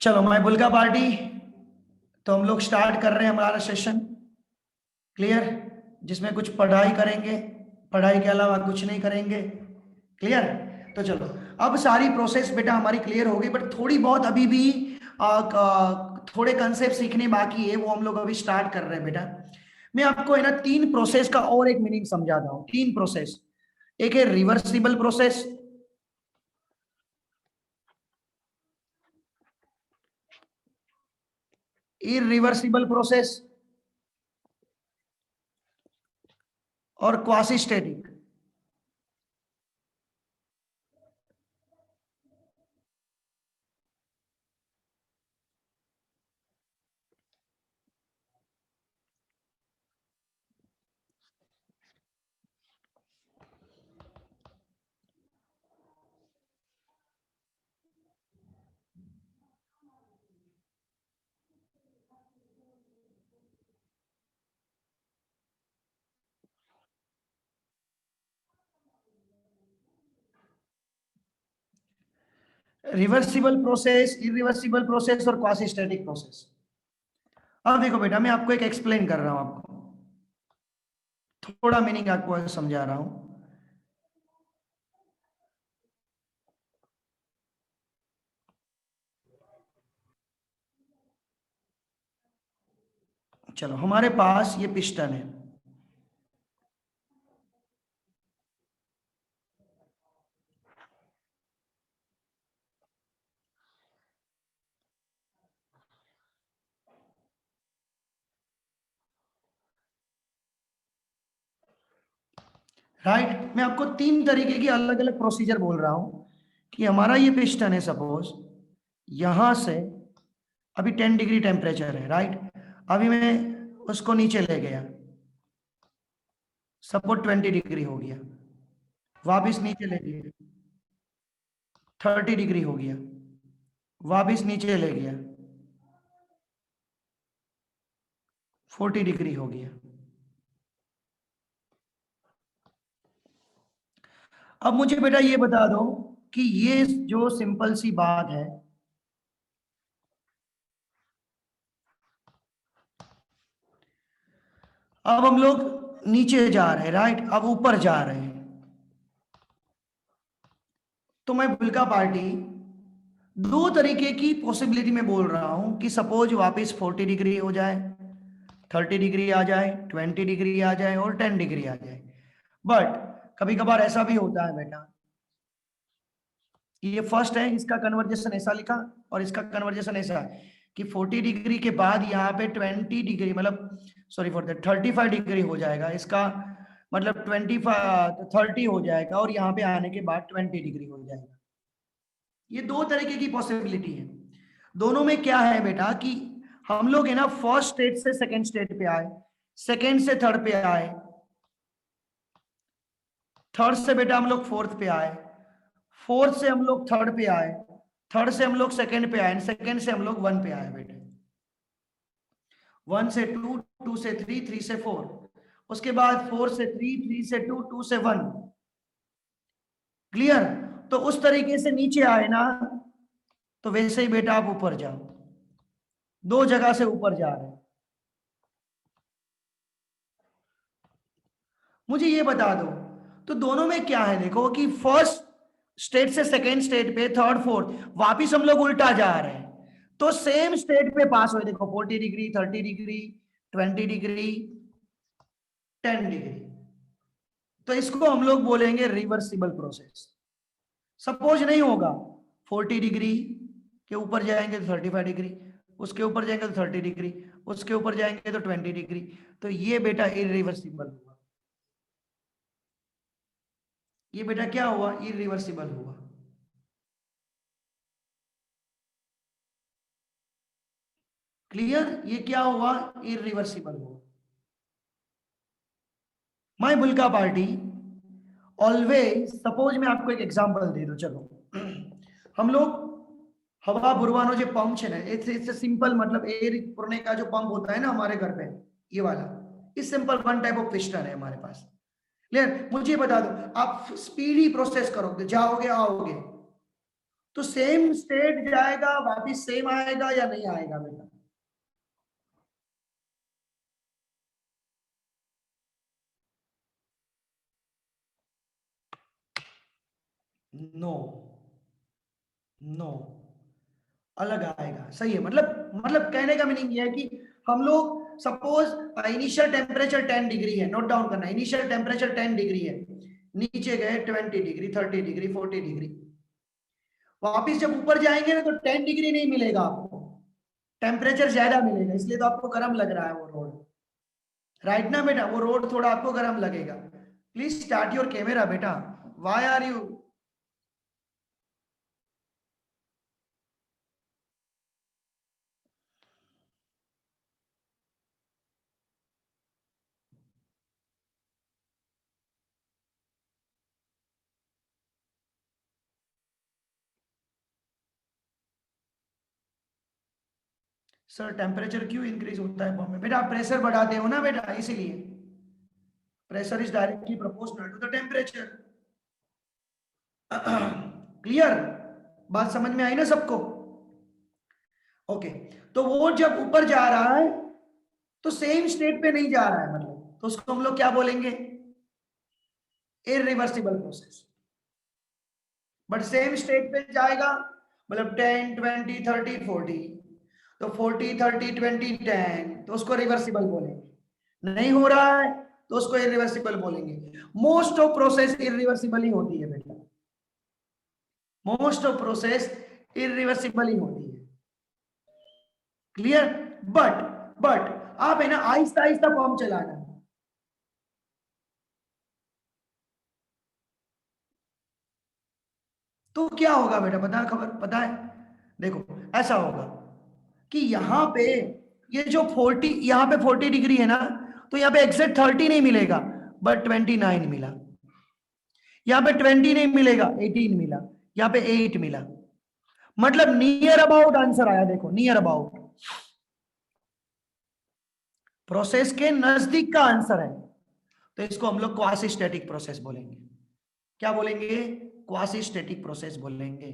चलो my बुल्गा party. तो हम लोग स्टार्ट कर रहे हैं हमारा सेशन। क्लियर? जिसमें कुछ पढ़ाई करेंगे, पढ़ाई के अलावा कुछ नहीं करेंगे। क्लियर? तो चलो, अब सारी प्रोसेस बेटा हमारी क्लियर हो गई, बट थोड़ी बहुत अभी भी थोड़े कंसेप्ट सीखने बाकी है, वो हम लोग अभी स्टार्ट कर रहे हैं बेटा। मैं आपको है ना तीन प्रोसेस का और एक मीनिंग समझाता हूँ। तीन प्रोसेस, एक है रिवर्सिबल प्रोसेस, इरिवर्सिबल प्रोसेस और quasi static. Reversible process, irreversible process और क्वासी स्टैटिक प्रोसेस। अब देखो बेटा, मैं आपको एक एक्सप्लेन कर रहा हूं, आपको थोड़ा मीनिंग आपको समझा रहा हूं। चलो, हमारे पास ये पिस्टन है। राइट? मैं आपको तीन तरीके की अलग अलग प्रोसीजर बोल रहा हूं कि हमारा ये पिस्टन है, सपोज यहां से अभी 10 डिग्री टेम्परेचर है। राइट? अभी मैं उसको नीचे ले गया, सपोज 20 डिग्री हो गया, वापिस नीचे ले गया, 30 डिग्री हो गया, वापिस नीचे ले गया, 40 डिग्री हो गया। अब मुझे बेटा ये बता दो कि ये जो सिंपल सी बात है, अब हम लोग नीचे जा रहे हैं। राइट? अब ऊपर जा रहे हैं। तो मैं बुल्का पार्टी दो तरीके की पॉसिबिलिटी में बोल रहा हूं कि सपोज वापस 40 डिग्री हो जाए, 30 डिग्री आ जाए, 20 डिग्री आ जाए और 10 डिग्री आ जाए। बट कभी कभार ऐसा भी होता है बेटा, ये फर्स्ट है, इसका कन्वर्जेशन ऐसा लिखा और इसका कन्वर्जेशन ऐसा है कि 40 डिग्री के बाद यहाँ पे 20 डिग्री, मतलब सॉरी फॉर दैट 35 डिग्री हो जाएगा इसका, मतलब 30 हो जाएगा, और यहाँ पे आने के बाद 20 डिग्री हो जाएगा। ये दो तरीके की पॉसिबिलिटी है। दोनों में क्या है बेटा कि हम लोग है ना फर्स्ट स्टेट से सेकंड स्टेट पे आए, सेकंड से थर्ड पे आए, थर्ड से बेटा हम लोग फोर्थ पे आए, फोर्थ से हम लोग थर्ड पे आए, थर्ड से हम लोग सेकंड पे आए, सेकंड से हम लोग वन पे आए बेटे, वन से टू, टू से थ्री, थ्री से फोर, उसके बाद फोर से थ्री, थ्री से टू, टू से वन। क्लियर? तो उस तरीके से नीचे आए ना, तो वैसे ही बेटा आप ऊपर जाओ, दो जगह से ऊपर जा रहे हैं। मुझे ये बता दो, तो दोनों में क्या है, देखो कि फर्स्ट स्टेट से सेकेंड स्टेट पे, थर्ड फोर्थ, वापिस हम लोग उल्टा जा रहे हैं, तो सेम स्टेट पे पास हुए। देखो 40 डिग्री, 30 डिग्री, 20 डिग्री, 10 डिग्री। तो इसको हम लोग बोलेंगे रिवर्सिबल प्रोसेस। सपोज नहीं होगा, 40 डिग्री के ऊपर जाएंगे तो 35 डिग्री, उसके ऊपर जाएंगे तो 30 डिग्री, उसके ऊपर जाएंगे तो 20 डिग्री, तो ये बेटा इरिवर्सिबल हुआ। ये बेटा क्या हुआ? इरिवर्सिबल हुआ। क्लियर? ये क्या हुआ? इरिवर्सिबल हुआ। My Bulka party always, suppose मैं आपको एक एग्जांपल दे दूं, चलो हम लोग हवा भरवानो जो पंप है ना, इससे सिंपल, मतलब एयर पुरने का जो पंप होता है ना हमारे घर पे, ये वाला, इस simple one type of piston है हमारे पास। क्लियर? मुझे बता दो, आप स्पीडी प्रोसेस करोगे, जाओगे आओगे, तो सेम स्टेट जाएगा वापिस सेम आएगा या नहीं आएगा बेटा? नो, नो, अलग आएगा। सही है, मतलब कहने का मीनिंग ये है कि हम लोग सपोज इनिशियल टेम्परेचर 10 डिग्री है, नोट डाउन करना, इनिशियल टेम्परेचर 10 डिग्री है, नीचे गए 20 डिग्री, 30 डिग्री, 40 डिग्री, वापिस जब ऊपर जाएंगे ना तो 10 डिग्री नहीं मिलेगा आपको, टेम्परेचर ज्यादा मिलेगा, इसलिए तो आपको गर्म लग रहा है वो रोड, राइट ना बेटा? वो रोड थोड़ा आपको गर्म लगेगा। प्लीज स्टार्ट योर कैमरा बेटा, why are you? Sir temperature क्यों इंक्रीज होता है बॉम्ब में? बेटा आप प्रेशर बढ़ाते हो ना बेटा, इसीलिए pressure is directly proportional to the temperature. Clear? बात समझ में आई ना सबको? ओके, तो वो जब ऊपर जा रहा है तो सेम स्टेट पे नहीं जा रहा है, मतलब तो उसको हम लोग क्या बोलेंगे? Irreversible process. But same state पे जाएगा, मतलब 10 20 30 40, तो 40 30 20 10, तो उसको रिवर्सिबल बोलेंगे। नहीं हो रहा है तो उसको इरिवर्सिबल बोलेंगे। मोस्ट ऑफ प्रोसेस इरिवर्सिबल ही होती है बेटा, मोस्ट ऑफ प्रोसेस इरिवर्सिबल ही होती है। क्लियर? बट आप है ना आहिस्ता आहिस्ता फॉर्म चलाना। तो क्या होगा बेटा, पता है? खबर पता है? देखो ऐसा होगा कि यहाँ पे ये जो 40, यहाँ पे 40 डिग्री है ना, तो यहाँ पे एग्जैक्ट 30 नहीं मिलेगा, बट 29 मिला। यहाँ पे 20 नहीं मिलेगा, 18 मिला। यहाँ पे 8 मिला, मतलब नियर अबाउट आंसर आया। देखो नियर अबाउट, प्रोसेस के नजदीक का आंसर है, तो इसको हम लोग क्वासी स्टैटिक प्रोसेस बोलेंगे। क्या बोलेंगे? क्वासी स्टैटिक प्रोसेस बोलेंगे।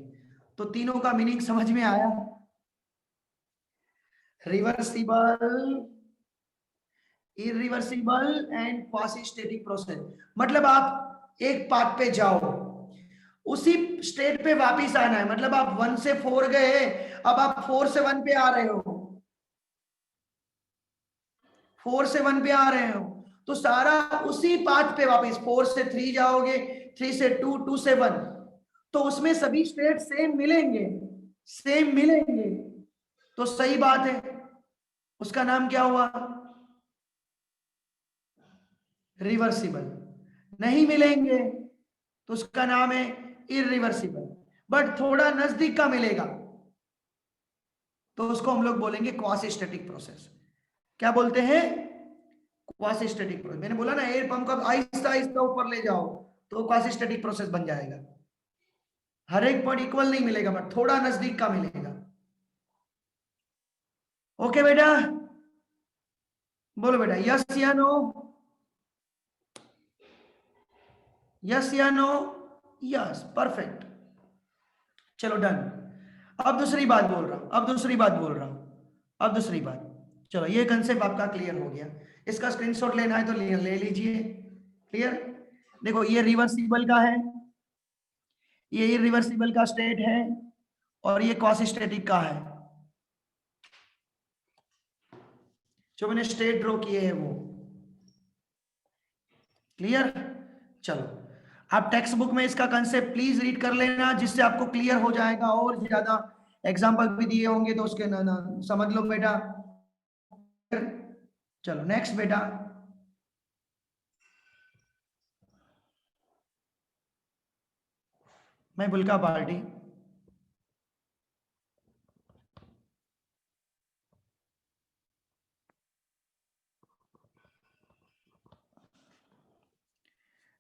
तो तीनों का मीनिंग समझ में आया? Reversible, irreversible and quasi static process. मतलब आप एक पाथ पे जाओ, उसी स्टेट पे वापिस आना है, मतलब आप 1 से 4 गए, अब आप 4 से 1 पे आ रहे हो, 4 से 1 पे आ रहे हो, तो सारा उसी पाथ पे वापस 4 से 3 जाओगे, 3 से 2, 2 से 1, तो उसमें सभी स्टेट सेम मिलेंगे, सेम मिलेंगे, तो सही बात है, उसका नाम क्या हुआ? रिवर्सिबल। नहीं मिलेंगे तो उसका नाम है इरिवर्सिबल, बट थोड़ा नजदीक का मिलेगा तो उसको हम लोग बोलेंगे क्वासी स्टैटिक प्रोसेस। क्या बोलते हैं? Quasi static process. मैंने बोला ना, एयर पंप को आहिस्ता आहिस्ता ऊपर ले जाओ तो क्वासी स्टैटिक प्रोसेस बन जाएगा। हर एक पॉइंट इक्वल नहीं मिलेगा, बट थोड़ा नजदीक का मिलेगा। ओके बेटा, बोलो बेटा यस या नो, यस या नो? Yes, perfect. चलो डन। अब दूसरी बात बोल रहा हूं, अब दूसरी बात बोल रहा हूं, अब दूसरी बात। चलो ये कंसेप्ट आपका क्लियर हो गया, इसका स्क्रीनशॉट लेना है तो ले लीजिए। क्लियर? देखो ये रिवर्सिबल का है, ये इरिवर्सिबल का स्टेट है, और ये क्वासी स्टैटिक का है। जो मैंने स्टेट ड्रॉ किए हैं वो। क्लियर? चलो आप टेक्स्ट बुक में इसका कंसेप्ट प्लीज रीड कर लेना, जिससे आपको क्लियर हो जाएगा, और ज्यादा एग्जांपल भी दिए होंगे तो उसके ना समझ लो बेटा। चलो नेक्स्ट बेटा, मैं बुल्का पार्टी।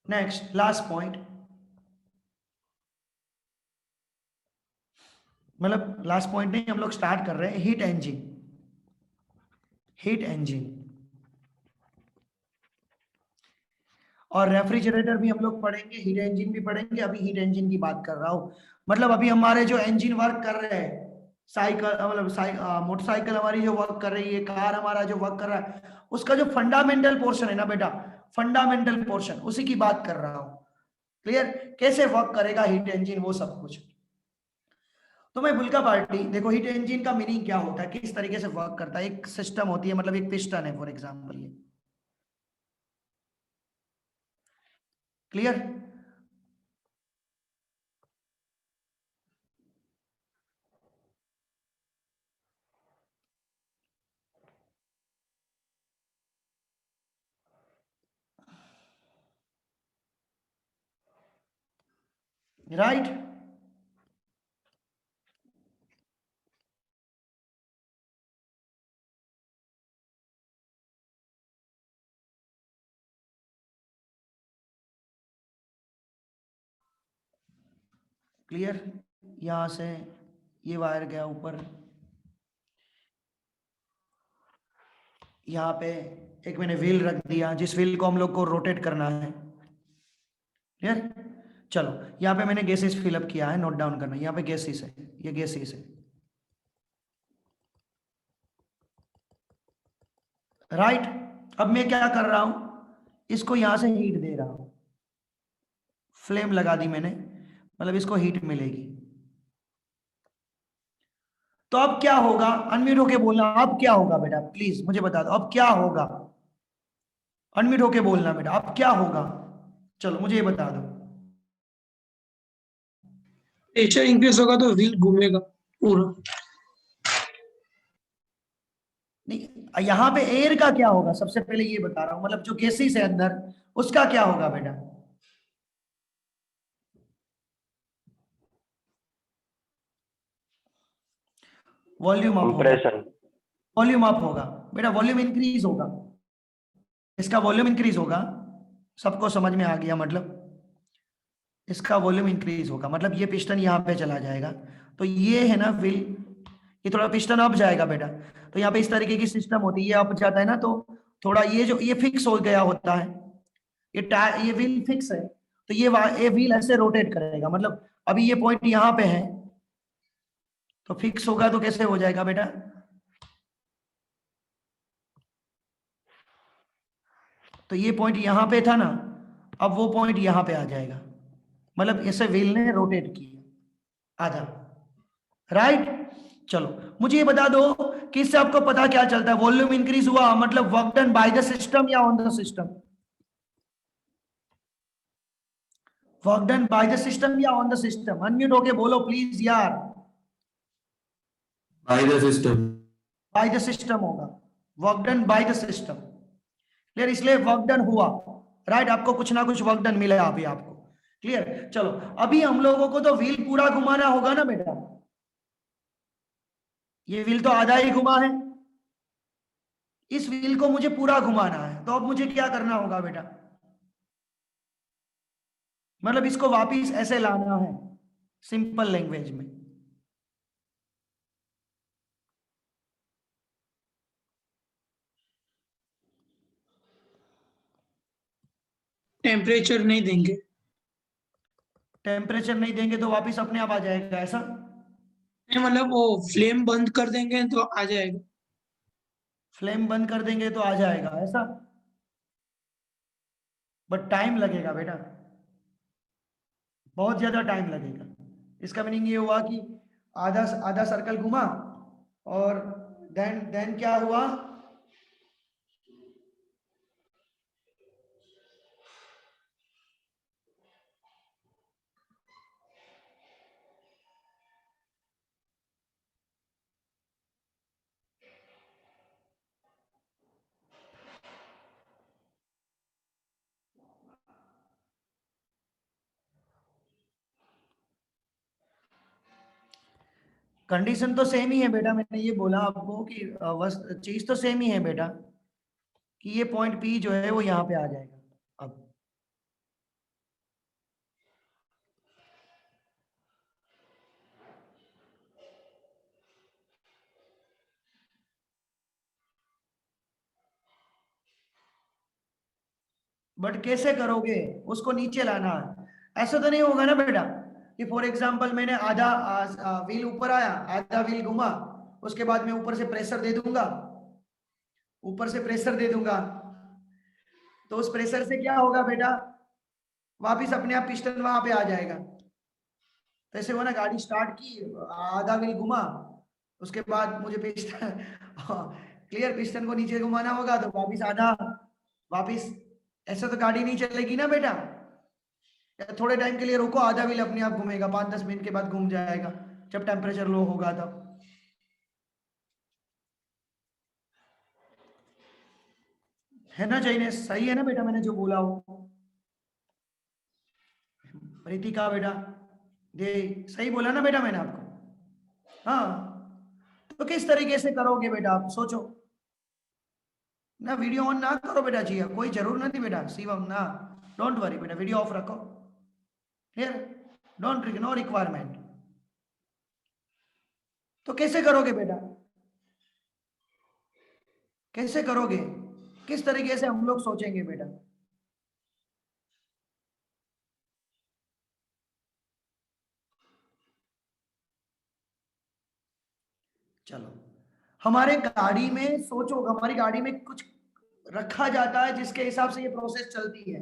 नेक्स्ट लास्ट पॉइंट, मतलब लास्ट पॉइंट नहीं, हम लोग स्टार्ट कर रहे हैं हीट इंजन। हीट इंजन और रेफ्रिजरेटर भी हम लोग पढ़ेंगे, हीट इंजन भी पढ़ेंगे। अभी हीट इंजन की बात कर रहा हूं, मतलब अभी हमारे जो इंजन वर्क कर रहे हैं, साइकिल मतलब मोटरसाइकिल हमारी जो वर्क कर रही है, कार हमारा जो वर्क कर रहा है, उसका जो फंडामेंटल पोर्शन है ना बेटा, फंडामेंटल पोर्शन, उसी की बात कर रहा हूं। क्लियर? कैसे वर्क करेगा हीट इंजन, वो सब कुछ। तो मैं बुल्का पार्टी, देखो हीट इंजन का मीनिंग क्या होता है, किस तरीके से वर्क करता है। एक सिस्टम होती है, मतलब एक पिस्टन है फॉर एग्जाम्पल, ये क्लियर? राइट? क्लियर? यहां से ये वायर गया ऊपर, यहाँ पे एक मैंने व्हील रख दिया, जिस व्हील को हम लोग को रोटेट करना है। क्लियर? चलो, यहाँ पे मैंने गैसेस फिलअप किया है, नोट डाउन करना। यहाँ पे गैसेस है, ये गैसेस है। राइट? अब मैं क्या कर रहा हूं, इसको यहां से हीट दे रहा हूं, फ्लेम लगा दी मैंने, मतलब इसको हीट मिलेगी। तो अब क्या होगा, अनम्यूट होके बोलना, अब क्या होगा बेटा, प्लीज मुझे बता दो, अब क्या होगा। अनम्यूट होके बोलना बेटा, अब क्या होगा, चलो मुझे ये बता दो। प्रेशर इंक्रीज होगा तो व्हील घूमेगा पूरा। नहीं, यहाँ पे एयर का क्या होगा, सबसे पहले ये बता रहा हूं, मतलब जो गैसेस है अंदर, उसका क्या होगा बेटा। वॉल्यूम अप होगा, कंप्रेशन। वॉल्यूम अप होगा बेटा, वॉल्यूम इंक्रीज होगा, इसका वॉल्यूम इंक्रीज होगा। सबको समझ में आ गया? मतलब इसका वॉल्यूम इंक्रीज होगा, मतलब ये पिस्टन यहाँ पे चला जाएगा। तो ये है ना व्हील, ये थोड़ा पिस्टन अप जाएगा बेटा। तो यहाँ पे इस तरीके की सिस्टम होती है, ये अप जाता है ना, तो थोड़ा ये जो ये फिक्स हो गया होता है, ये टायर, ये व्हील फिक्स है, तो ये व्हील ऐसे रोटेट करेगा। मतलब अभी ये पॉइंट यहाँ पे है, तो फिक्स होगा तो कैसे हो जाएगा बेटा, तो ये पॉइंट यहाँ पे था ना, अब वो पॉइंट यहाँ पे आ जाएगा, मतलब ऐसे व्हील ने रोटेट किया आधा। राइट? चलो मुझे ये बता दो कि इससे आपको पता क्या चलता है, वॉल्यूम इंक्रीज हुआ मतलब work done by the system या on the system, work done by the system या ऑन द सिस्टम। अनम्यूट होके बोलो प्लीज यार। By the system. By the system होगा, work done by the system. Clear? इसलिए work done हुआ। Right? आपको कुछ ना कुछ वर्क डन मिला अभी आपको। क्लियर? चलो, अभी हम लोगों को तो व्हील पूरा घुमाना होगा ना बेटा, ये व्हील तो आधा ही घुमा है, इस व्हील को मुझे पूरा घुमाना है, तो अब मुझे क्या करना होगा बेटा, मतलब इसको वापिस ऐसे लाना है, सिंपल लैंग्वेज में। टेम्परेचर नहीं देंगे। टेम्परेचर नहीं देंगे तो वापिस अपने आप आ जाएगा, ऐसा? नहीं मतलब वो फ्लेम बंद कर देंगे तो आ जाएगा। फ्लेम बंद कर देंगे तो आ जाएगा, ऐसा? बट टाइम लगेगा बेटा, बहुत ज्यादा टाइम लगेगा। इसका मीनिंग ये हुआ कि आधा आधा सर्कल घुमा, और देन क्या हुआ, कंडीशन तो सेम ही है बेटा, मैंने ये बोला आपको कि बस चीज तो सेम ही है बेटा, कि ये पॉइंट पी जो है वो यहाँ पे आ जाएगा। अब बट कैसे करोगे, उसको नीचे लाना है, ऐसा तो नहीं होगा ना बेटा कि फॉर एग्जांपल मैंने आधा व्हील ऊपर आया, आधा व्हील घुमा, उसके बाद मैं ऊपर से प्रेशर दे दूंगा, ऊपर से प्रेशर दे दूंगा, तो उस प्रेशर से क्या होगा बेटा, वापिस अपने आप पिस्टन वहां पे आ जाएगा। तो ऐसे हुआ ना, गाड़ी स्टार्ट की, आधा व्हील घुमा, उसके बाद मुझे पिस्टन क्लियर, पिस्टन को नीचे घुमाना होगा, तो वापिस आधा, वापिस, ऐसे तो गाड़ी नहीं चलेगी ना बेटा। थोड़े टाइम के लिए रुको, आधा व्हील अपने आप घूमेगा, 5-10 मिनट के बाद घूम जाएगा, जब टेम्परेचर लो होगा तब। है ना चाहिए, सही है ना बेटा मैंने जो बोला हो? प्रीतिका बेटा दे, सही बोला ना बेटा मैंने आपको? हाँ, तो किस तरीके से करोगे बेटा आप सोचो ना। वीडियो ऑन ना करो बेटा जी, कोई जरूर नहीं बेटा शिवम ना, डोंट वरी बेटा, वीडियो ऑफ रखो, क्लियर, डोंट, नो रिक्वायरमेंट। तो कैसे करोगे बेटा, कैसे करोगे, किस तरीके से हम लोग सोचेंगे बेटा? चलो, हमारे गाड़ी में सोचो, हमारी गाड़ी में कुछ रखा जाता है जिसके हिसाब से ये प्रोसेस चलती है।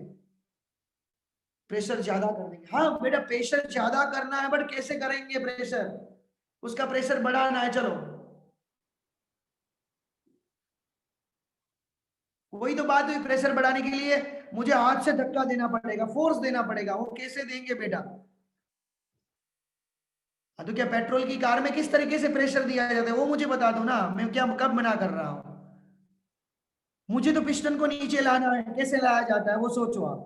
प्रेशर ज्यादा कर देंगे, हाँ बेटा प्रेशर ज्यादा करना है, बट कैसे करेंगे प्रेशर, उसका प्रेशर बढ़ाना है। चलो वही तो बात हुई, प्रेशर बढ़ाने के लिए मुझे हाथ से धक्का देना पड़ेगा, फोर्स देना पड़ेगा, वो कैसे देंगे बेटा? हाँ, तो क्या पेट्रोल की कार में किस तरीके से प्रेशर दिया जाता है वो मुझे बता दो ना, मैं क्या कब मना कर रहा हूं? मुझे तो पिस्टन को नीचे लाना है, कैसे लाया जाता है वो सोचो आप।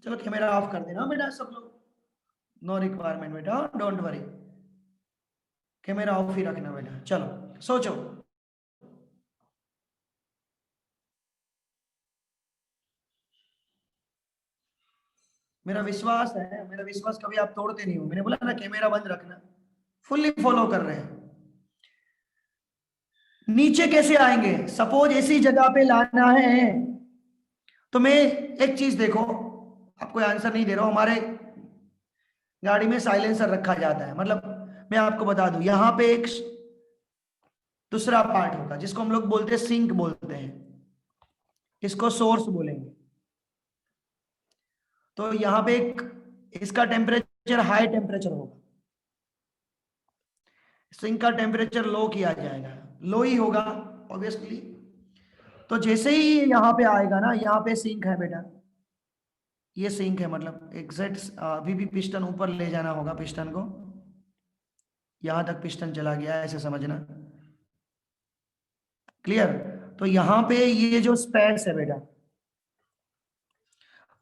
चलो कैमरा ऑफ कर देना बेटा सब लोग, नो रिक्वायरमेंट बेटा, डोंट वरी, कैमरा ऑफ ही रखना बेटा। चलो सोचो, मेरा विश्वास है, मेरा विश्वास कभी आप तोड़ते नहीं हो, मैंने बोला ना कैमरा बंद रखना, फुल्ली फॉलो कर रहे हैं। नीचे कैसे आएंगे, सपोज ऐसी जगह पे लाना है, तो मैं एक चीज देखो, आपको आंसर नहीं दे रहा हूं, हमारे गाड़ी में साइलेंसर रखा जाता है, मतलब मैं आपको बता दूं, यहां पे एक दूसरा पार्ट होगा जिसको हम लोग बोलते हैं सिंक बोलते हैं, इसको सोर्स बोलेंगे। तो यहाँ पे एक, इसका टेम्परेचर हाई टेम्परेचर होगा, सिंक का टेम्परेचर लो किया जाएगा, लो ही होगा ऑब्वियसली। तो जैसे ही यहाँ पे आएगा ना, यहाँ पे सिंक है बेटा, ये सिंक है, मतलब एग्जैक्ट अभी भी पिस्टन ऊपर ले जाना होगा, पिस्टन को यहां तक पिस्टन चला गया ऐसे समझना, क्लियर? तो यहाँ पे ये जो स्पेस है बेटा,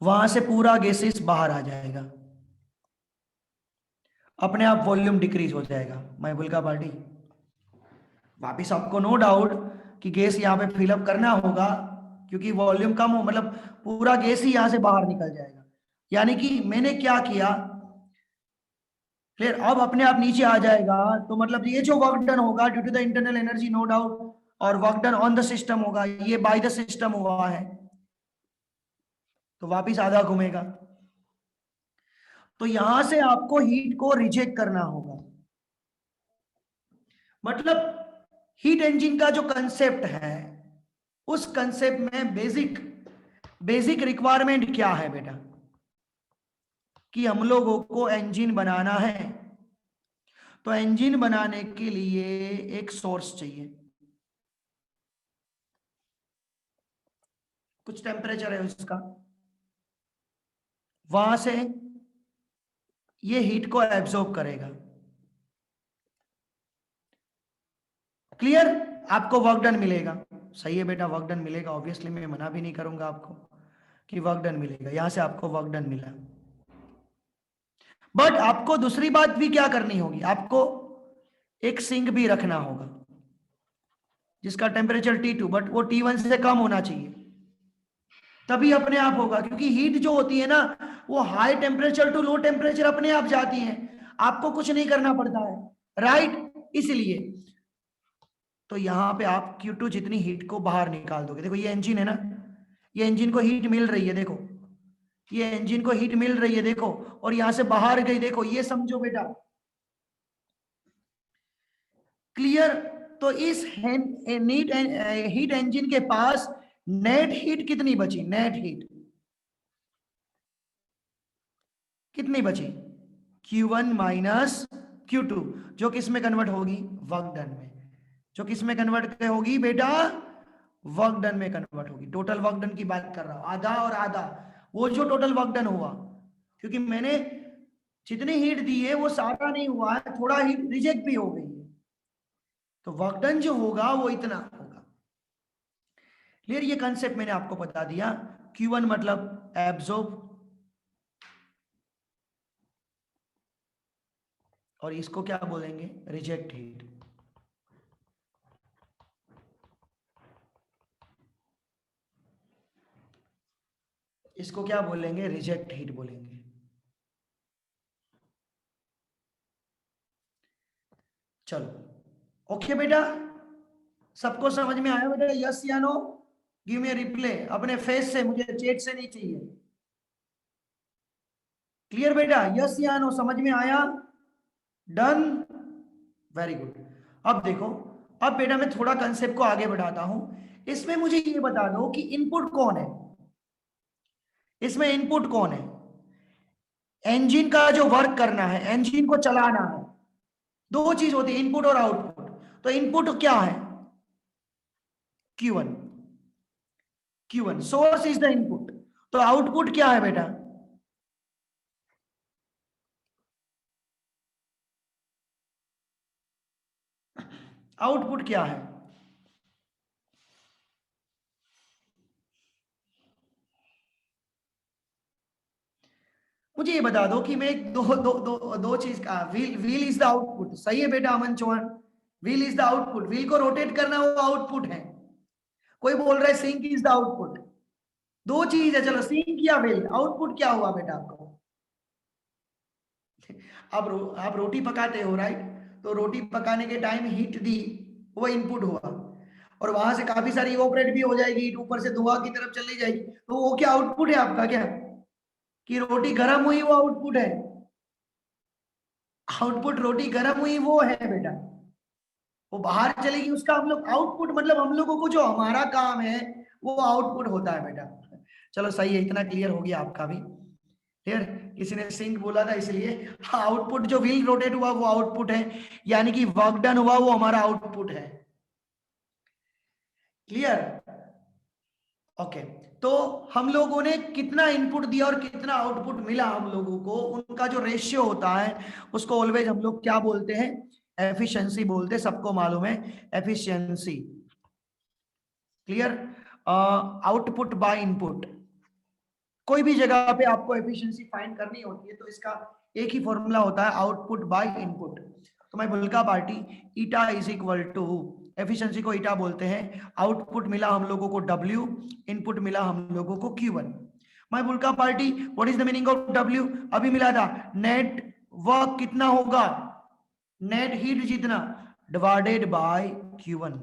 वहां से पूरा गैसेस बाहर आ जाएगा, अपने आप वॉल्यूम डिक्रीज हो जाएगा। मैं बुल्का पार्टी वापिस आपको नो डाउट कि गैस यहाँ पे फिलअप करना होगा, क्योंकि वॉल्यूम कम हो, मतलब पूरा गैस ही यहाँ से बाहर निकल जाएगा। यानी कि मैंने क्या किया, फिर अब अपने आप नीचे आ जाएगा, तो मतलब ये जो वर्क डन होगा due to the internal energy no doubt, और work done on the system होगा, ये बाय द सिस्टम हुआ है, तो वापिस आधा घूमेगा। तो यहां से आपको हीट को रिजेक्ट करना होगा, मतलब हीट इंजन का जो कंसेप्ट है, उस कंसेप्ट में बेसिक बेसिक रिक्वायरमेंट क्या है बेटा, कि हम लोगों को इंजन बनाना है, तो इंजन बनाने के लिए एक सोर्स चाहिए, कुछ टेम्परेचर है उसका, वहां से ये हीट को एब्जॉर्ब करेगा, क्लियर? आपको वर्क डन मिलेगा, सही है बेटा, वर्क डन मिलेगा, ऑब्वियसली मैं मना भी नहीं करूंगा आपको कि वर्क डन मिलेगा, यहां से आपको वर्क डन मिला। बट आपको दूसरी बात भी क्या करनी होगी, आपको एक सिंक भी रखना होगा जिसका टेम्परेचर T2, बट वो T1 से कम होना चाहिए, तभी अपने आप होगा, क्योंकि हीट जो होती है ना वो high temperature to low temperature अपने आप जाती है, आपको कुछ नहीं करना पड़ता है, राइट। इसलिए तो यहां पे आप Q2 जितनी हीट को बाहर निकाल दोगे, देखो ये इंजन है ना, ये इंजन को हीट मिल रही है, देखो ये इंजन को हीट मिल रही है, देखो, और यहां से बाहर गई, देखो ये समझो बेटा, क्लियर। तो इस हीट इंजन के पास नेट हीट कितनी बची, नेट हीट कितनी बची, Q1 माइनस Q2, जो किस में कन्वर्ट होगी, वर्क डन में, जो किस में कन्वर्ट होगी बेटा, वर्क डन में कन्वर्ट होगी। टोटल वर्क डन की बात कर रहा हूं, आधा और आधा, वो जो टोटल वर्क डन हुआ, क्योंकि मैंने जितनी हीट दी है वो सारा नहीं हुआ है, थोड़ा हीट रिजेक्ट भी हो गई है, तो वर्क डन जो होगा वो इतना होगा। क्लियर, ये कंसेप्ट मैंने आपको बता दिया। Q1 मतलब एब्जॉर्ब, और इसको क्या बोलेंगे, रिजेक्ट हीट। इसको क्या बोलेंगे, रिजेक्ट हीट बोलेंगे। चलो ओके बेटा, सबको समझ में आया बेटा, यस या नो, गिव मी रिप्ले अपने फेस से, मुझे चैट से नहीं चाहिए। क्लियर बेटा, यस या नो, समझ में आया, डन, वेरी गुड। अब देखो, अब बेटा मैं थोड़ा कंसेप्ट को आगे बढ़ाता हूं, इसमें मुझे ये बता दो कि इनपुट कौन है, इसमें इनपुट कौन है, इंजन का जो वर्क करना है, इंजन को चलाना है, दो चीज होती है, इनपुट और आउटपुट। तो इनपुट क्या है, Q1, Q1 source is the input, तो आउटपुट क्या है बेटा, आउटपुट क्या है, मुझे ये बता दो कि मैं दो दो दो दो चीज का, wheel wheel is the output, सही है बेटा Aman Chauhan, wheel is the output, wheel को रोटेट करना वो आउटपुट है। कोई बोल रहा है सिंक इज द आउटपुट, दो चीज है, चलो सिंक या व्हील, आउटपुट क्या हुआ बेटा आपको, आप रोटी पकाते हो राइट, तो रोटी पकाने के टाइम हीट दी, वो इनपुट हुआ, और वहां से काफी सारी इवोपरेट भी हो जाएगी हीट, ऊपर से धुआं की तरफ चली जाएगी, तो वो क्या आउटपुट है आपका, क्या कि रोटी गर्म हुई, वो आउटपुट है, आउटपुट रोटी गर्म हुई वो है बेटा, वो बाहर चलेगी उसका हम लोग आउटपुट, मतलब हम लोगों को जो हमारा काम है वो आउटपुट होता है बेटा। चलो सही है, इतना क्लियर हो गया आपका भी, क्लियर। किसी ने सिंक बोला था इसलिए, आउटपुट जो व्हील रोटेट हुआ वो आउटपुट है, यानी कि वर्क डन हुआ वो हमारा आउटपुट है, क्लियर। ओके, तो हम लोगों ने कितना इनपुट दिया और कितना आउटपुट मिला हम लोगों को, उनका जो रेशियो होता है उसको ऑलवेज हम लोग क्या बोलते हैं, एफिशिएंसी बोलते हैं, सबको मालूम है efficiency, clear. Output by input, कोई भी जगह पे आपको एफिशिएंसी फाइंड करनी होती है तो इसका एक ही फॉर्मूला होता है, आउटपुट बाय इनपुट। तो मैं बुल्का party, eta is equal to, efficiency को ईटा बोलते हैं, आउटपुट मिला हम लोगों को W, इनपुट मिला हम लोगों को Q1। मैं बुल्का party, what is the meaning of W, अभी मिला था, नेट वर्क कितना होगा, नेट हीट जितना divided by Q1,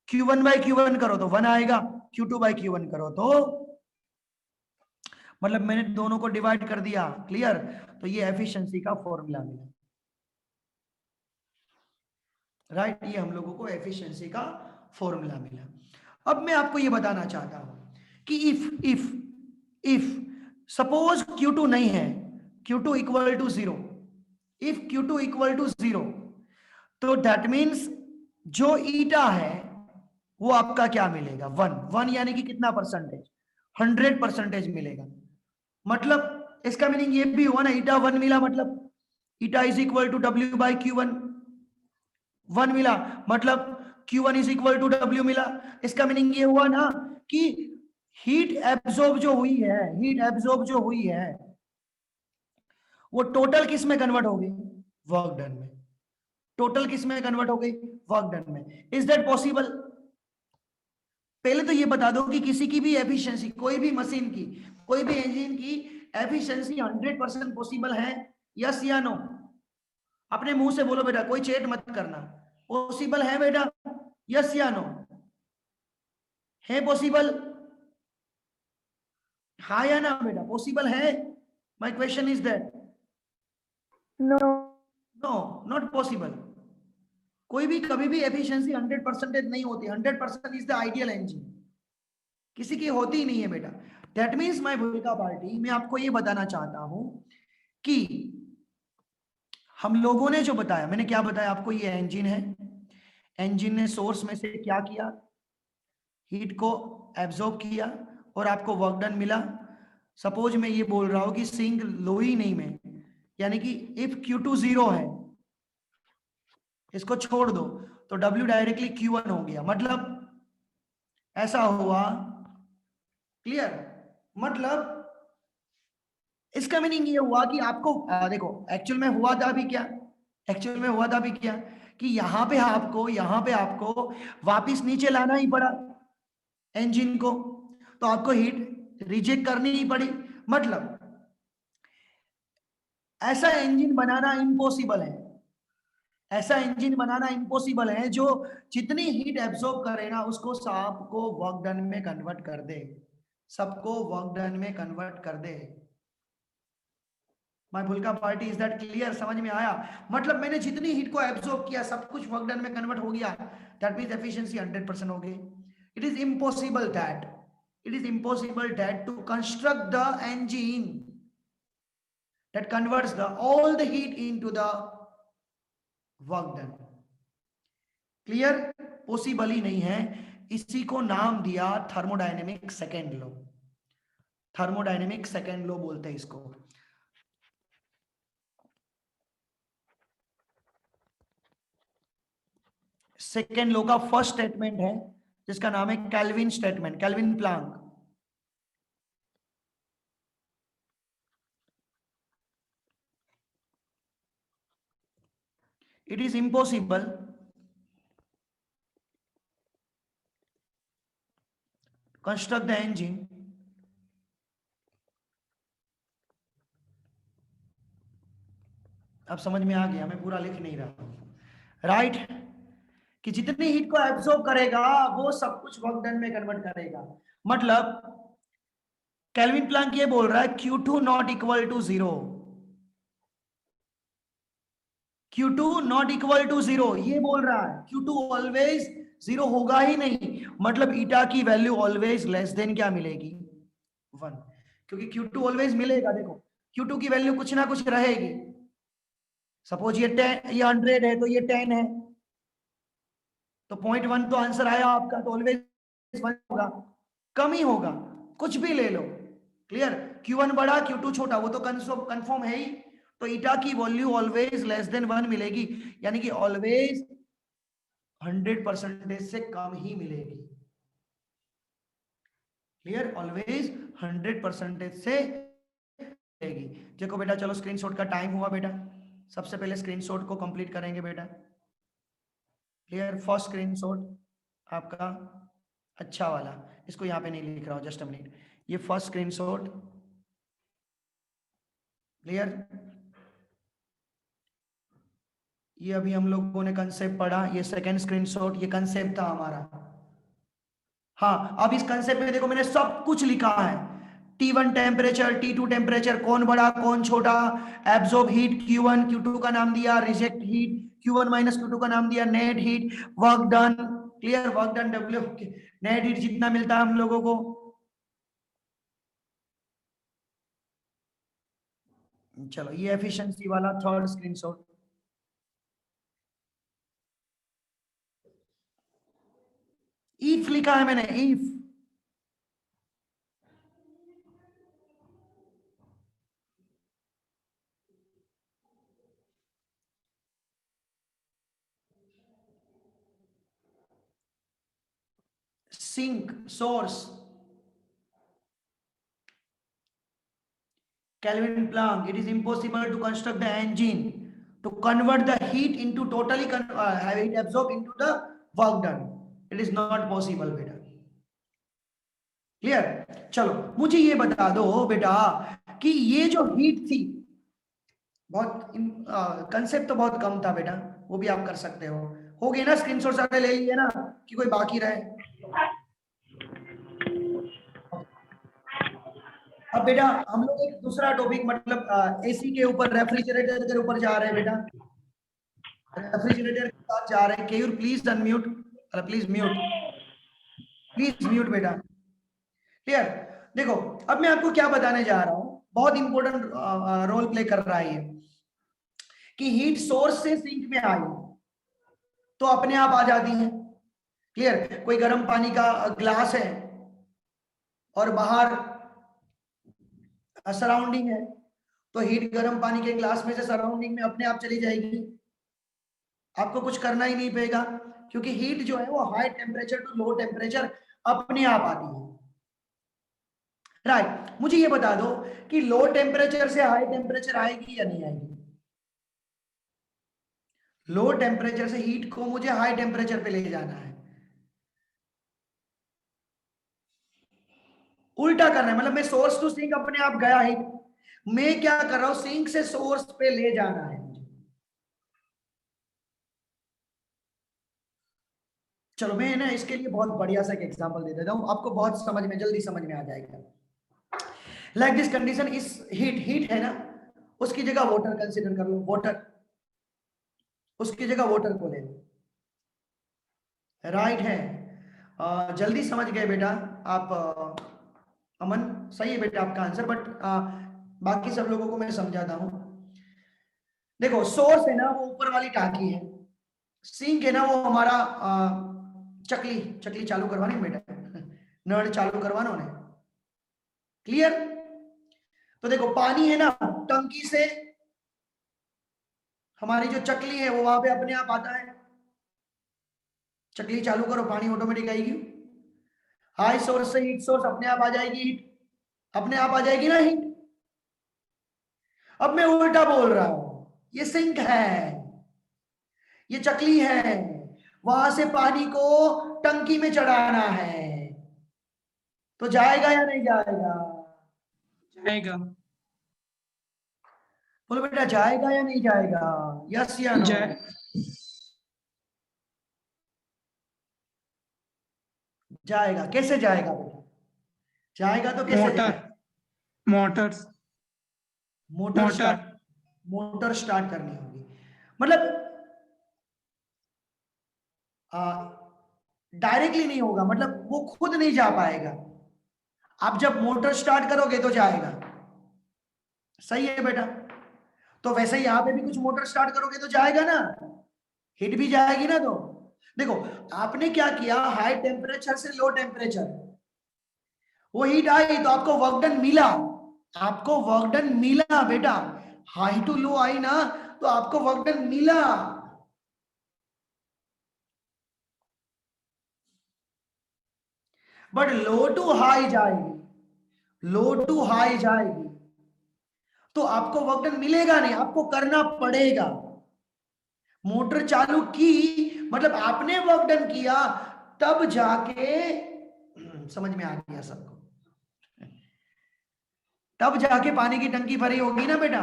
Q1 by Q1 करो तो 1 आएगा, Q2 बाय Q1 करो तो, मतलब मैंने दोनों को डिवाइड कर दिया, क्लियर। तो ये एफिशिएंसी का फॉर्मूला मिला, राइट, ये हम लोगों को एफिशिएंसी का फॉर्मूला मिला। अब मैं आपको ये बताना चाहता हूं कि इफ सपोज Q2 नहीं है, Q2 equal to 0, if Q2 equal to 0, तो दैट मीन्स जो ईटा है वो आपका क्या मिलेगा, 1 यानी कि कितना परसेंटेज, 100% मिलेगा। मतलब इसका मीनिंग ये भी हुआ ना, ईटा 1 मिला मतलब eta is equal to W by Q1, 1 मिला मतलब Q1 is equal to W मिला। इसका मीनिंग ये हुआ ना कि हीट एब्जॉर्ब जो हुई है, हीट एब्जॉर्ब जो हुई है वो टोटल किस में कन्वर्ट हो गई, वर्क डन में, टोटल किस में कन्वर्ट हो गई, वर्क डन में। इज दैट पॉसिबल, पहले तो ये बता दो कि किसी की भी एफिशिएंसी, कोई भी मशीन की, कोई भी इंजन की एफिशिएंसी 100% पॉसिबल है, यस या नो? अपने मुंह से बोलो बेटा, कोई चेट मत करना। पॉसिबल है बेटा, यस या नो? है पॉसिबल? हाँ या ना बेटा, पॉसिबल है? My question is that No. No, not possible. कोई भी कभी भी एफिशिएंसी 100% नहीं होती। 100% इज द आइडियल इंजन, किसी की होती ही नहीं है बेटा। दैट मीन्स माय भूमिका पार्टी, मैं आपको ये बताना चाहता हूं कि हम लोगों ने जो बताया, मैंने क्या बताया आपको, ये इंजन है, इंजन ने सोर्स में से क्या किया, हीट को एब्जॉर्ब किया और आपको वर्क डन मिला। सपोज मैं ये बोल रहा हूं कि सिंक लो ही नहीं में, यानी कि इफ Q2 0 है, इसको छोड़ दो, तो W डायरेक्टली Q1 हो गया। मतलब ऐसा हुआ, क्लियर? मतलब इसका मीनिंग ये हुआ कि आपको देखो, एक्चुअल में हुआ था भी क्या, एक्चुअल में हुआ था भी क्या कि यहां पे आपको वापस नीचे लाना ही पड़ा इंजन को, तो आपको हीट रिजेक्ट करनी ही पड़ी। मतलब ऐसा इंजन बनाना इम्पॉसिबल है, ऐसा इंजन बनाना इम्पॉसिबल है जो जितनी हीट एब्सॉर्ब करे ना, उसको सबको वर्क डन में कन्वर्ट कर दे, सबको वर्क डन में कन्वर्ट कर दे। माय भूलका पार्टी, इज दैट क्लियर? समझ में आया? मतलब मैंने जितनी हीट को एब्सॉर्ब किया, सब कुछ वर्क डन में कन्वर्ट हो गया, दैट मींस एफिशिएंसी 100% हो गई। It is impossible that to construct the engine that converts all the heat into the work done. Clear? Possible ही नहीं है। इसी को नाम दिया thermodynamic second law. Thermodynamic second law बोलते हैं इसको। सेकेंड लॉ का फर्स्ट स्टेटमेंट है जिसका नाम है Kelvin statement, Kelvin Planck. It is impossible to construct the engine अब समझ में आ गया, मैं पूरा लिख नहीं रहा हूं, राइट? कि जितनी हीट को एब्सॉर्ब करेगा वो सब कुछ वर्क डन में कन्वर्ट करेगा। मतलब कैल्विन प्लांक ये बोल रहा है Q2 not equal to 0, Q2 not equal to 0, ये बोल रहा है Q2 ऑलवेज 0 होगा ही नहीं। मतलब ईटा की वैल्यू ऑलवेज लेस देन क्या मिलेगी? 1, क्योंकि Q2 ऑलवेज मिलेगा। देखो Q2 की वैल्यू कुछ ना कुछ रहेगी। सपोज ये 10, ये 100 है तो ये 10 है, तो 0.1 तो आंसर आया आपका, तो ऑलवेज 1 होगा, कम ही होगा, कुछ भी ले लो। क्लियर? Q1 बड़ा Q2 छोटा, वो तो कंफर्म है ही। तो ईटा की वैल्यू ऑलवेज लेस देन 1 मिलेगी, यानी कि ऑलवेज 100% से कम ही मिलेगी। क्लियर? ऑलवेज 100% से मिलेगी। देखो बेटा, चलो स्क्रीनशॉट का टाइम हुआ बेटा, सबसे पहले स्क्रीनशॉट को कंप्लीट करेंगे बेटा। क्लियर? फर्स्ट स्क्रीनशॉट आपका अच्छा वाला, इसको यहाँ पे नहीं लिख रहा हूँ, जस्ट अ मिनट। ये फर्स्ट स्क्रीनशॉट, क्लियर? ये अभी हम लोगों ने कंसेप्ट पढ़ा। ये सेकंड स्क्रीनशॉट, ये कंसेप्ट था हमारा। हाँ, अब इस कंसेप्ट में देखो मैंने सब कुछ लिखा है। T1 टेम्परेचर, T2 टेम्परेचर, कौन बड़ा कौन छोटा, एब्जॉर्ब हीट Q1, Q2 का नाम दिया, reject heat Q1 minus Q2 का नाम दिया, net heat, work done. Clear? Work done W, net heat जितना मिलता है हम लोगों को। चलो ये एफिशिएंसी वाला थर्ड स्क्रीनशॉट। इफ लिखा है मैंने, if. Sink source Kelvin Planck, it is impossible to construct the engine to convert the heat into totally heat absorbed into the work done. It is not possible, beta. Clear? चलो मुझे ये बता दो बेटा कि ये जो हीट थी, बहुत कंसेप्ट तो बहुत कम था बेटा, वो भी आप कर सकते हो गए ना? स्क्रीनशॉट सारे ले लिए ना कि कोई बाकी रहे? अब बेटा हम लोग एक दूसरा टॉपिक मतलब एसी के ऊपर, रेफ्रिजरेटर के ऊपर जा रहे हैं बेटा। रेफ्रिजरेटर के साथ जा रहे हैं। Keyur please unmute, please mute, please mute बेटा। क्लियर? देखो अब मैं आपको क्या बताने जा रहा हूं, बहुत इंपॉर्टेंट रोल प्ले कर रहा है ये, कि हीट सोर्स से सिंक में आई तो अपने आप आ जाती है। क्लियर? कोई गर्म पानी का ग्लास है और बाहर सराउंडिंग है, तो हीट गर्म पानी के ग्लास में से सराउंडिंग में अपने आप चली जाएगी, आपको कुछ करना ही नहीं पड़ेगा, क्योंकि हीट जो है वो high temperature to low temperature अपने आप आती है। राइट? मुझे ये बता दो कि लो टेम्परेचर से हाई टेम्परेचर आएगी या नहीं आएगी? लो टेम्परेचर से हीट को मुझे हाई टेम्परेचर पे ले जाना है, उल्टा करना है, मतलब मैं सोर्स टू सिंक अपने आप गया हीट, मैं क्या कर रहा हूं, सिंक से सोर्स पे ले जाना है मुझे। चलो मैं ना इसके लिए बहुत बढ़िया सा एक एग्जांपल दे देता हूं, आपको बहुत समझ में, जल्दी समझ में आ जाएगा। लाइक दिस कंडीशन, इस हीट है ना, उसकी जगह वाटर कंसीडर कर लो, वाटर, उसकी जगह वाटर को ले लो। राइट है? जल्दी समझ गए बेटा आप। अमन सही है बेटा आपका आंसर, बट बाकी सब लोगों को मैं समझाता हूं। देखो सोर्स है ना वो ऊपर वाली टांकी है, सिंक है ना वो हमारा चकली, चकली चालू करवानी बेटा, नल चालू करवाना उन्हें। क्लियर? तो देखो पानी है ना, टंकी से हमारी जो चकली है वो वहां पे अपने आप आता है, चकली चालू करो पानी ऑटोमेटिक आएगी। हाई सोर्स से हीट सोर्स अपने आप आ जाएगी, हीट अपने आप आ जाएगी ना हीट। अब मैं उल्टा बोल रहा हूं, ये सिंक है, ये चकली है, वहां से पानी को टंकी में चढ़ाना है, तो जाएगा या नहीं जाएगा? जाएगा। बोलो बेटा जाएगा या नहीं जाएगा? यस या नो? जाए जाएगा। कैसे जाएगा बेटा? जाएगा तो कैसे मोटर, जाएगा? Motors, motor motor. Start, motor start करनी होगी, मतलब डायरेक्टली नहीं होगा, मतलब वो खुद नहीं जा पाएगा, आप जब मोटर स्टार्ट करोगे तो जाएगा। सही है बेटा? तो वैसे ही यहां पे भी कुछ मोटर स्टार्ट करोगे तो जाएगा ना, हीट भी जाएगी ना। तो देखो आपने क्या किया, हाई टेम्परेचर से लो टेम्परेचर, वो हीट आई तो आपको वर्क डन मिला, आपको वर्क डन मिला बेटा। हाई टू लो आई ना तो आपको वर्क डन मिला, बट लो टू हाई जाएगी, लो टू हाई जाएगी तो आपको वर्क डन मिलेगा नहीं, आपको करना पड़ेगा। मोटर चालू की मतलब आपने वर्क डन किया, तब जाके समझ में आ गया सबको, तब जाके पानी की टंकी भरी होगी ना बेटा।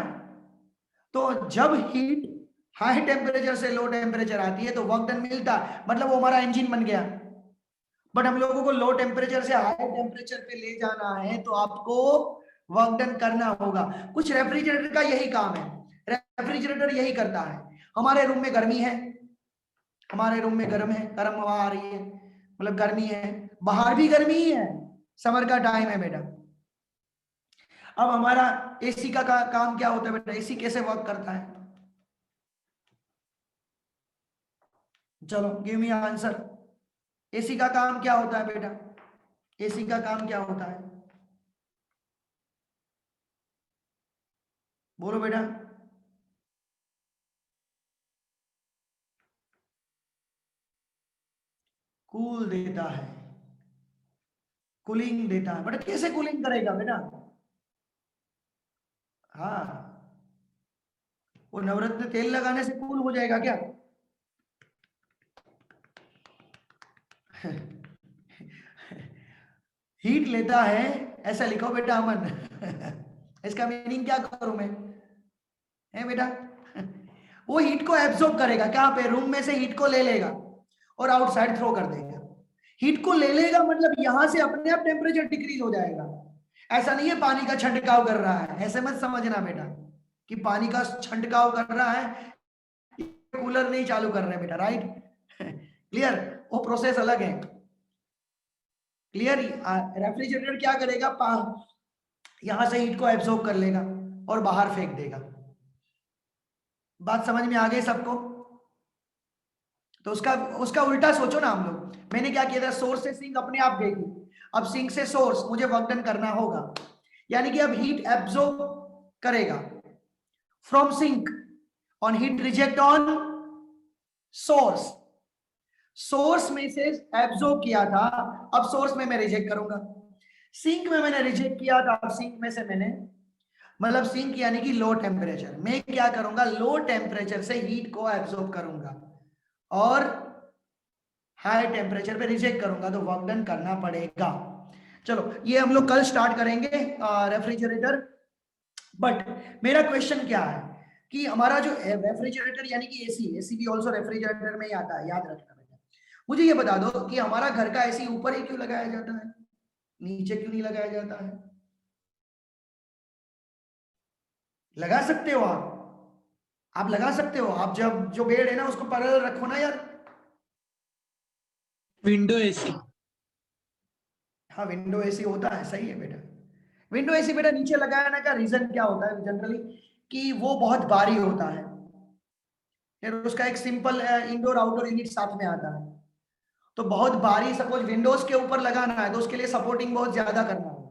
तो जब हीट हाई टेम्परेचर से लो टेम्परेचर आती है तो वर्क डन मिलता, मतलब वो हमारा इंजन बन गया। बट हम लोगों को लो टेम्परेचर से हाई टेम्परेचर पे ले जाना है तो आपको वर्क डन करना होगा। कुछ रेफ्रिजरेटर का यही काम है, रेफ्रिजरेटर यही करता है। हमारे रूम में गर्मी है, हमारे रूम में गर्म है, गर्म हवा आ रही है, मतलब गर्मी है, बाहर भी गर्मी ही है, समर का टाइम है बेटा। अब हमारा एसी का काम क्या होता है बेटा, एसी कैसे वर्क करता है? चलो गिव मी आंसर, एसी का काम क्या होता है बेटा? एसी का काम क्या होता है? बोलो बेटा। कूल देता है, कूलिंग देता है, बेटा कैसे कूलिंग करेगा बेटा? हाँ, वो नवरत्न तेल लगाने से कूल हो जाएगा क्या? हीट लेता है, ऐसा लिखो बेटा अमन इसका मीनिंग क्या करूं मैं, है बेटा वो हीट को एब्जॉर्ब करेगा, क्या पे रूम में से हीट को ले लेगा और आउटसाइड थ्रो कर देगा। हीट को ले लेगा मतलब यहां से अपने आप टेम्परेचर डिक्रीज हो जाएगा। ऐसा नहीं है पानी का छंटकाव कर रहा है, ऐसे मत समझना बेटा कि पानी का छंटकाव कर रहा है, कूलर नहीं चालू कर रहे बेटा, राइट क्लियर, वो प्रोसेस अलग है। क्लियर, रेफ्रिजरेटर क्या करेगा, यहां से हीट को एब्जॉर्ब कर लेगा और बाहर फेंक देगा। बात समझ में आ गई सबको? तो उसका उल्टा सोचो ना हम लोग, मैंने क्या किया था, सोर्स से सिंक अपने आप गई थी, अब सिंक से सोर्स मुझे वर्क डन करना होगा, यानी कि अब हीट एब्जॉर्ब करेगा from sink on heat reject on source. Source में से एब्जॉर्ब किया था, अब सोर्स में मैं रिजेक्ट करूंगा। सिंक में मैंने रिजेक्ट किया था, अब सिंक में से मैंने, मतलब सिंक यानी कि लो टेम्परेचर, मैं क्या करूंगा, लो टेम्परेचर से हीट को एब्जॉर्ब करूंगा और हाई टेम्परेचर पे रिजेक्ट करूंगा, तो वर्क डन करना पड़ेगा। चलो ये हम लोग कल स्टार्ट करेंगे रेफ्रिजरेटर। बट मेरा क्वेश्चन क्या है कि हमारा जो रेफ्रिजरेटर यानी कि एसी भी ऑल्सो रेफ्रिजरेटर में ही आता है, याद रखना बेटा। मुझे ये बता दो कि हमारा घर का एसी ऊपर ही क्यों लगाया जाता है, नीचे क्यों नहीं लगाया जाता है? लगा सकते हो आप लगा सकते हो, आप जब जो बेड है ना उसको पैरेलल रखो ना यार। Window AC. हाँ विंडो एसी होता है, सही है बेटा। विंडो एसी बेटा नीचे लगाने का रीजन क्या होता है जनरली, कि वो बहुत भारी होता है, फिर उसका एक सिंपल इंडोर आउटडोर यूनिट साथ में आता है, तो बहुत भारी सपोज विंडोज के ऊपर लगाना है तो उसके लिए सपोर्टिंग बहुत ज्यादा करना होगा।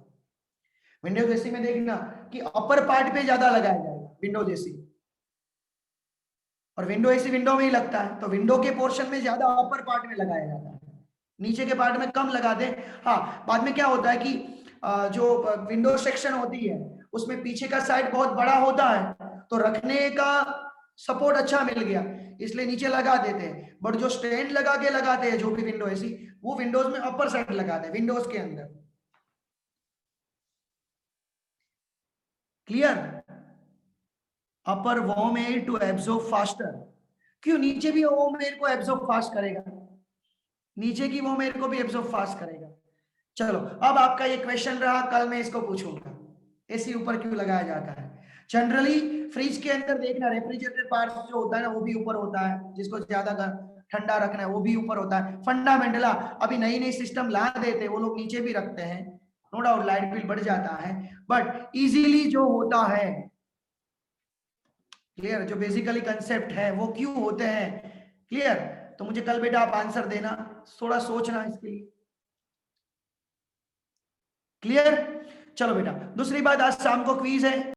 विंडोज एसी में देखना कि अपर पार्ट पे ज्यादा लगाया जाएगा विंडोज एसी, और विंडो एसी विंडो में ही लगता है, तो विंडो के पोर्शन में ज्यादा अपर पार्ट में लगाया जाता है, नीचे के पार्ट में कम लगाते हैं। हाँ बाद में क्या होता है कि जो विंडो सेक्शन होती है उसमें पीछे का साइड बहुत बड़ा होता है, तो रखने का सपोर्ट अच्छा मिल गया इसलिए नीचे लगा देते हैं, बट जो स्टैंड लगा के लगाते हैं जो भी विंडो एसी, वो विंडोज में अपर साइड लगाते हैं, विंडोज के अंदर। Clear, upper warm air to absorb faster, क्यों, नीचे भी वार्म एयर को एब्जॉर्ब फास्ट करेगा, नीचे की वार्म एयर को भी एब्जॉर्ब फास्ट करेगा। चलो अब आपका ये क्वेश्चन रहा, कल मैं इसको पूछूंगा, एसी ऊपर क्यों लगाया जाता है। जनरली फ्रिज के अंदर देखना रेफ्रिजरेटर पार्ट जो होता है ना वो भी ऊपर होता है, जिसको ज्यादा ठंडा रखना है वो भी ऊपर होता है, फंडामेंटल। अभी नई नई सिस्टम ला देते वो लोग नीचे भी रखते हैं, नो डाउट लाइट बिल बढ़ जाता है, बट इजीली जो होता है, क्लियर, जो बेसिकली कंसेप्ट है वो क्यों होते हैं, क्लियर। तो मुझे कल बेटा आप आंसर देना, थोड़ा सोचना इसके लिए, क्लियर। चलो बेटा दूसरी बात, आज शाम को क्विज है।